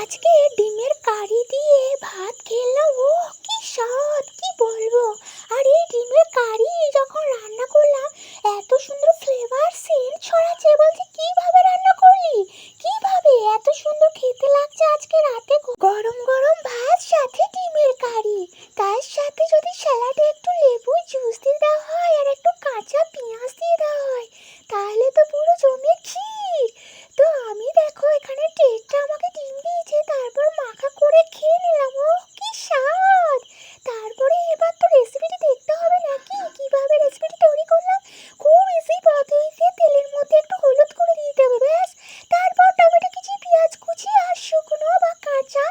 আজকে ডিমের কারি দিয়ে ভাত খেলাম। ও কি স্বাদ, কি বলবো। আর এই ডিমের কারি যখন রান্না করলাম, এত সুন্দর ফ্লেভার সেন্ট ছড়াচ্ছে। বলছি কিভাবে রান্না করলি, কিভাবে এত সুন্দর খেতে লাগছে। আজকে রাতে গরম গরম ভাত সাথে ডিমের কারি, তার সাথে যদি স্যালাডে একটু লেবু জুস দিয়ে দেওয়া হয় আর একটু কাঁচা পেঁয়াজ দিয়ে দেওয়া হয়, তাহলে তো পুরো জমে ক্ষীর। তো আমি দেখো এখানে টেস্টটা আমাকে ডিম দিয়েছে, তারপর মাখা করে খেয়ে নিলাম। ও কি স্বাদ। তারপরে এবার তো রেসিপিটি দেখতে হবে নাকি, কিভাবে রেসিপিটি তৈরি করলাম। খুব ইজি পদ্ধতিতে তেলের মধ্যে একটু হলুদ করে দিতে হবে, ব্যাস। তারপর টমেটো কুচি, পেঁয়াজ কুচি আর শুকনো বা কাঁচা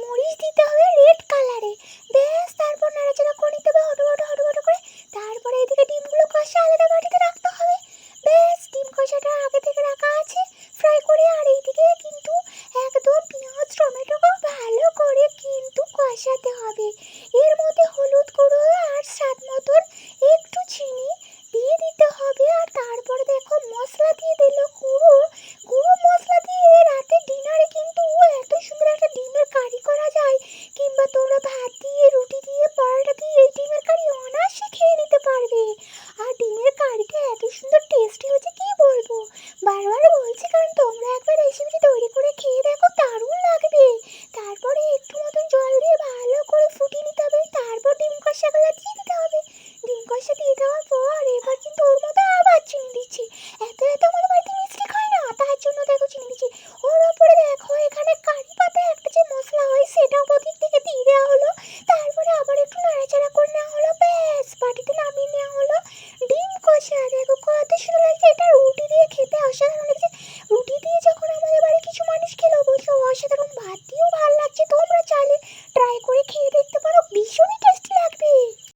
মরিচ দিতে হবে রেড কালারে, ব্যাস। তারপর নাড়াচাড়া করে নিতে হবে হটো করে। তারপরে এদিকে ডিমগুলো কষা আলাদা বাটিতে রাখতে হবে, ব্যাস। ডিম কষাটা আগে থেকে রাখা আছে ফ্রাই করে। আর এইদিকে কিন্তু একদম পেঁয়াজ টমেটোকে ভালো করে কিন্তু কষাতে হবে। এর মধ্যে হলুদ গুঁড়ো আর স্বাদ মতন একটু চিনি দিয়ে দিতে হবে। আর তারপরে দেখো মশলা দিয়ে দিল, গুঁড়ো গুঁড়ো মশলা দিয়ে রাতে ডিনারে কিন্তু এত সুন্দর একটা ডিমের কারি করা যায়। কিংবা তোমরা ভাত দিয়ে, রুটি দিয়ে, পরোটা দিয়ে এই ডিমের কারি অনায়াসে খেয়ে নিতে পারবে। আর ডিমের কারিটা এত সুন্দর টেস্টি হয়েছে কি বলবো। বারবার বলছি কারণ তোমরা একবার রেসিপিটি তৈরি করে খেয়ে দেখো, দারুণ লাগবে। তারপরে একটু মতন জল দিয়ে ভালো করে ফুটিয়ে নিতে হবে। তারপর ডিম কষাগুলো দিয়ে দিতে হবে। ডিম কষা দিয়ে দেওয়ার পর এবার কিন্তু ওর মধ্যে আবার চিনি দিচ্ছি। এত আমাদের বাড়িতে মিষ্টি খায় না, তার জন্য দেখো চিনি দিচ্ছি। ওর ওপরে দেখো এখানে কারি পাতা একটা যে মশলা হয় সেটাও ওদিক থেকে দিয়ে দেওয়া হলো। তারপরে আবার একটু নাড়াচাড়া করে নেওয়া হলো, ব্যাস। বাটিতে নামিয়ে নেওয়া হলো ডিম কষা। দেখো কত সুন্দর লাগছে। এটা রুটি দিয়ে খেতে অসাধারণ লাগছে। রুটি দিয়ে যখন আমাদের বাড়ি কিছু মানুষ খেলো, বলছে অসাধারণ। ভাত দিয়েও ভালো লাগছে। তোমরা চাইলে